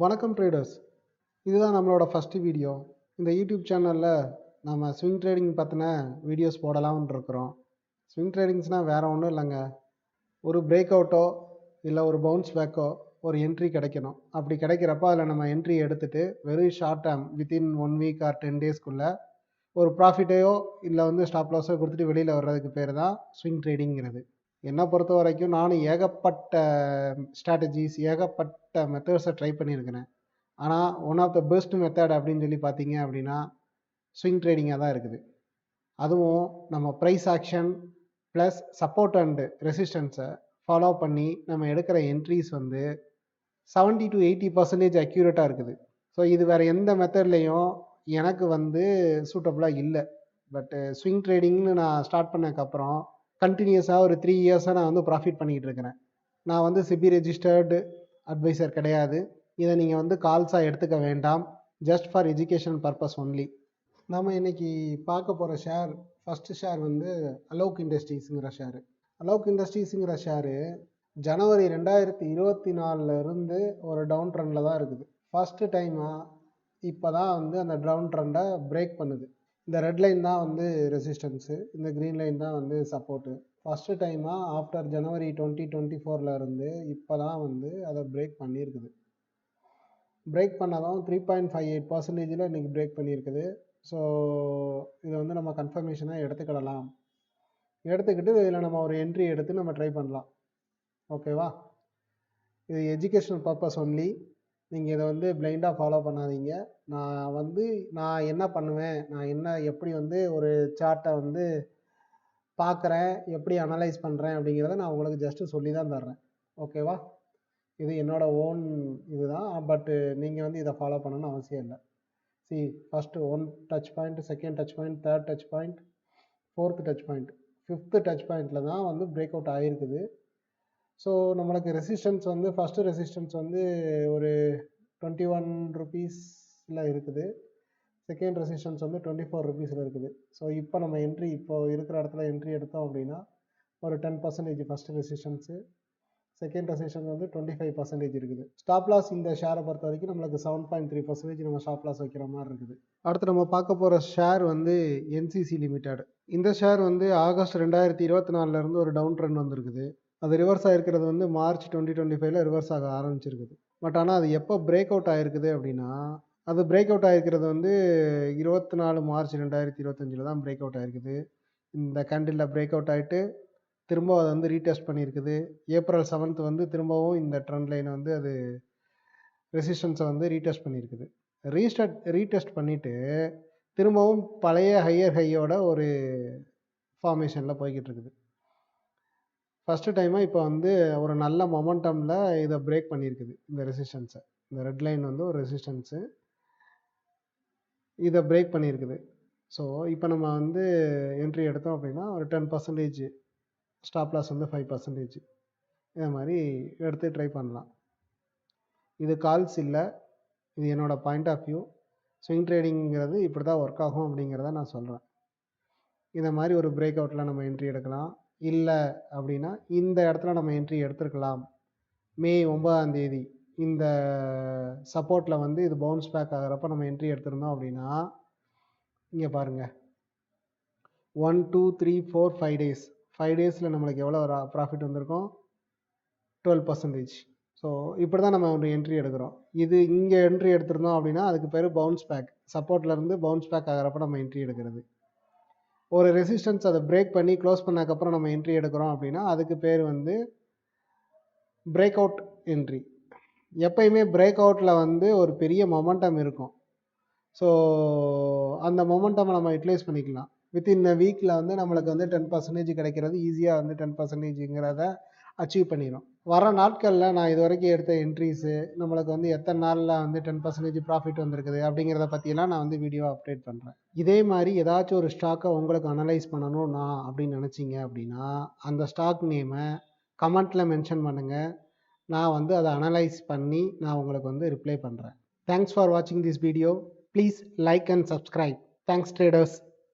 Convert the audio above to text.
வணக்கம் ட்ரேடர்ஸ். இதுதான் நம்மளோட ஃபஸ்ட்டு வீடியோ. இந்த யூடியூப் சேனலில் நம்ம ஸ்விங் ட்ரேடிங் பற்றின வீடியோஸ் போடலாம்னு இருக்கிறோம். ஸ்விங் ட்ரேடிங்ஸ்னால் வேறு ஒன்றும் இல்லைங்க. ஒரு பிரேக் அவுட்டோ இல்லை ஒரு பவுன்ஸ் பேக்கோ ஒரு என்ட்ரி கிடைக்கணும். அப்படி கிடைக்கிறப்ப அதில் நம்ம என்ட்ரி எடுத்துகிட்டு வெறும் short term within 1 week or 10 டேஸ்க்குள்ளே ஒரு ப்ராஃபிட்டையோ இல்லை ஸ்டாப் லாஸோ கொடுத்துட்டு வெளியில் வர்றதுக்கு பேர் தான் ஸ்விங் ட்ரேடிங்கிறது. என்னை பொறுத்த வரைக்கும் நானும் ஏகப்பட்ட ஸ்ட்ராட்டஜிஸ் ஏகப்பட்ட மெத்தட்ஸை ட்ரை பண்ணியிருக்கிறேன். ஆனால் one of the best method அப்படின்னு சொல்லி பார்த்தீங்க அப்படின்னா ஸ்விங் ட்ரேடிங்காக தான் இருக்குது. அதுவும் நம்ம price action plus support and ரெசிஸ்டன்ஸை ஃபாலோ பண்ணி நம்ம எடுக்கிற என்ட்ரிஸ் 70 to 80% அக்யூரேட்டாக இருக்குது. ஸோ இது வேறு எந்த மெத்தட்லேயும் எனக்கு சூட்டபுளாக இல்லை. பட்டு ஸ்விங் ட்ரேடிங்னு நான் ஸ்டார்ட் பண்ணதுக்கப்புறம் கண்டினியூஸாக ஒரு 3 இயர்ஸாக நான் ப்ராஃபிட் பண்ணிக்கிட்டு இருக்கிறேன். நான் சிபி ரெஜிஸ்டர்டு அட்வைசர் கிடையாது. இதை நீங்கள் கால்ஸாக எடுத்துக்க வேண்டாம். Just for education purpose only. நம்ம இன்றைக்கி பார்க்க போகிற ஷேர், ஃபஸ்ட்டு ஷேர் அலோக் இண்டஸ்ட்ரீஸுங்கிற ஷேரு. அலோக் இண்டஸ்ட்ரீஸுங்கிற ஷேரு ஜனவரி 2024 ஒரு டவுன் ட்ரெண்டில் தான் இருக்குது. ஃபஸ்ட்டு டைமாக இப்போ தான் அந்த டவுன் ட்ரெண்டை பிரேக் பண்ணுது. இந்த ரெட் லைன் தான் ரெசிஸ்டன்ஸு, இந்த க்ரீன் லைன் தான் சப்போர்ட்டு. ஃபஸ்ட்டு டைமாக ஆஃப்டர் ஜனவரி 2024 இப்போ தான் அதை பிரேக் பண்ணியிருக்குது. பிரேக் பண்ணதும் 3.58% இன்றைக்கி பிரேக் பண்ணியிருக்குது. ஸோ இதை நம்ம கன்ஃபர்மேஷனாக எடுத்துக்கிடலாம். எடுத்துக்கிட்டு இதில் நம்ம ஒரு என்ட்ரி எடுத்து நம்ம ட்ரை பண்ணலாம். ஓகேவா? இது எஜுகேஷனல் பர்பஸ் ஒன்லி. நீங்கள் இதை பிளைண்டாக ஃபாலோ பண்ணாதீங்க. நான் என்ன பண்ணுவேன், நான் எப்படி ஒரு சார்ட்டை பார்க்குறேன், எப்படி அனலைஸ் பண்ணுறேன் அப்படிங்கிறத நான் உங்களுக்கு ஜஸ்ட்டு சொல்லி தான் தர்றேன். ஓகேவா? இது என்னோடய ஓன் இதுதான். பட்டு நீங்கள் இதை ஃபாலோ பண்ணணும்னு அவசியம் இல்லை. First 1 touch point, second touch point, third touch point, fourth touch point, fifth touch பாயிண்டில் தான் பிரேக் அவுட் ஆகிருக்குது. ஸோ நம்மளுக்கு ரெசிஸ்டன்ஸ் ஃபஸ்ட்டு ரெசிஸ்டன்ஸ் ஒரு 21 rupeesல இருக்குது. செகண்ட் ரெசிஸ்டன்ஸ் 24 rupeesல இருக்குது. ஸோ இப்போ நம்ம என்ட்ரி இப்போ இருக்கிற இடத்துல என்ட்ரி எடுத்தோம் அப்படின்னா ஒரு 10% ஃபஸ்ட்டு ரெசிஸ்டன்ஸு, செகண்ட் ரெசிஸ்டன்ஸ் 25% இருக்குது. ஸ்டாப் லாஸ் இந்த ஷேரை பொறுத்த வரைக்கும் நம்மளுக்கு 7.3% நம்ம ஸ்டாப் லாஸ் வைக்கிற மாதிரி இருக்குது. அடுத்து நம்ம பார்க்க போகிற ஷேர் என்சிசி லிமிடெட். இந்த ஷேர் ஆகஸ்ட் 2024 ஒரு டவுன் ட்ரெண்ட் வந்திருக்குது. அது ரிவர்ஸ் ஆகிருக்கிறது மார்ச் 2025 ரிவர்ஸ் ஆக ஆரம்பிச்சிருக்குது. பட் ஆனால் அது எப்போ பிரேக் அவுட் ஆகிருக்குது அப்படின்னா, அது பிரேக் அவுட் ஆகிருக்கிறது 24 மார்ச் 2025 தான் பிரேக் அவுட் ஆகிருக்குது. இந்த கேண்டிலில் பிரேக் அவுட் ஆகிட்டு திரும்ப அதை ரீடெஸ்ட் பண்ணியிருக்குது. ஏப்ரல் 7 திரும்பவும் இந்த ட்ரெண்ட் லைனை அது ரெசிஸ்டன்ஸை ரீடெஸ்ட் பண்ணியிருக்குது. ரீடெஸ்ட் பண்ணிவிட்டு திரும்பவும் பழைய ஹையர் ஹையோட ஒரு ஃபார்மேஷனில் போய்கிட்டு இருக்குது. ஃபஸ்ட்டு டைமாக இப்போ ஒரு நல்ல மொமெண்டமில் இதை பிரேக் பண்ணியிருக்குது. இந்த ரெசிஸ்டன்ஸை, இந்த ரெட் லைன் ஒரு ரெசிஸ்டன்ஸு, இதை பிரேக் பண்ணியிருக்குது. ஸோ இப்போ நம்ம என்ட்ரி எடுத்தோம் அப்படின்னா ஒரு 10%, ஸ்டாப் லாஸ் 5%, இதை மாதிரி எடுத்து ட்ரை பண்ணலாம். இது கால்ஸ் இல்லை, இது என்னோடய பாயிண்ட் ஆஃப் வியூ. ஸ்விங் ட்ரேடிங்கிறது இப்படி தான் ஒர்க் ஆகும் அப்படிங்கிறத நான் சொல்கிறேன். இதை மாதிரி ஒரு பிரேக் அவுட்டில் நம்ம என்ட்ரி எடுக்கலாம். இல்லை அப்படின்னா இந்த இடத்துல நம்ம என்ட்ரி எடுத்துருக்கலாம். மே 9 இந்த சப்போர்ட்டில் இது பவுன்ஸ் பேக் ஆகிறப்ப நம்ம என்ட்ரி எடுத்திருந்தோம் அப்படின்னா, இங்கே பாருங்கள், 1 2 3 4 5 days, 5 daysல நம்மளுக்கு எவ்வளோ ப்ராஃபிட் வந்திருக்கும்? 12%. ஸோ இப்படி தான் நம்ம ஒரு என்ட்ரி எடுக்கிறோம். இது இங்கே என்ட்ரி எடுத்திருந்தோம் அப்படின்னா அதுக்கு பேர் பவுன்ஸ் பேக். சப்போர்ட்லேருந்து பவுன்ஸ் பேக் ஆகிறப்ப நம்ம என்ட்ரி எடுக்கிறது. ஒரு ரெசிஸ்டன்ஸ் அதை பிரேக் பண்ணி க்ளோஸ் பண்ணதுக்கப்புறம் நம்ம என்ட்ரி எடுக்கிறோம் அப்படின்னா அதுக்கு பேர் பிரேக் அவுட் என்ட்ரி. எப்பயுமே பிரேக் அவுட்டில் ஒரு பெரிய மொமெண்டம் இருக்கும். ஸோ அந்த மொமெண்டமை நம்ம யூட்டிலைஸ் பண்ணிக்கலாம். வித்தின் அ வீக்கில் நம்மளுக்கு 10% கிடைக்கிறது ஈஸியாக 10%ங்கிறத அச்சீவ் பண்ணிடும். வர நாட்களில் நான் இது வரைக்கும் எடுத்த என்ட்ரிஸு நம்மளுக்கு எத்தனை நாளில் 10% ப்ராஃபிட் வந்திருக்குது அப்படிங்கிறத பற்றியெல்லாம் நான் வீடியோ அப்டேட் பண்ணுறேன். இதே மாதிரி ஏதாச்சும் ஒரு ஸ்டாக்கை உங்களுக்கு அனலைஸ் பண்ணணும் நான் அப்படின்னு நினச்சிங்க அப்படின்னா அந்த ஸ்டாக் நேமை கமெண்ட்டில் மென்ஷன் பண்ணுங்கள். நான் அதை அனலைஸ் பண்ணி நான் உங்களுக்கு ரிப்ளை பண்ணுறேன். தேங்க்ஸ் ஃபார் வாட்சிங் this video. Please like and subscribe. Thanks traders.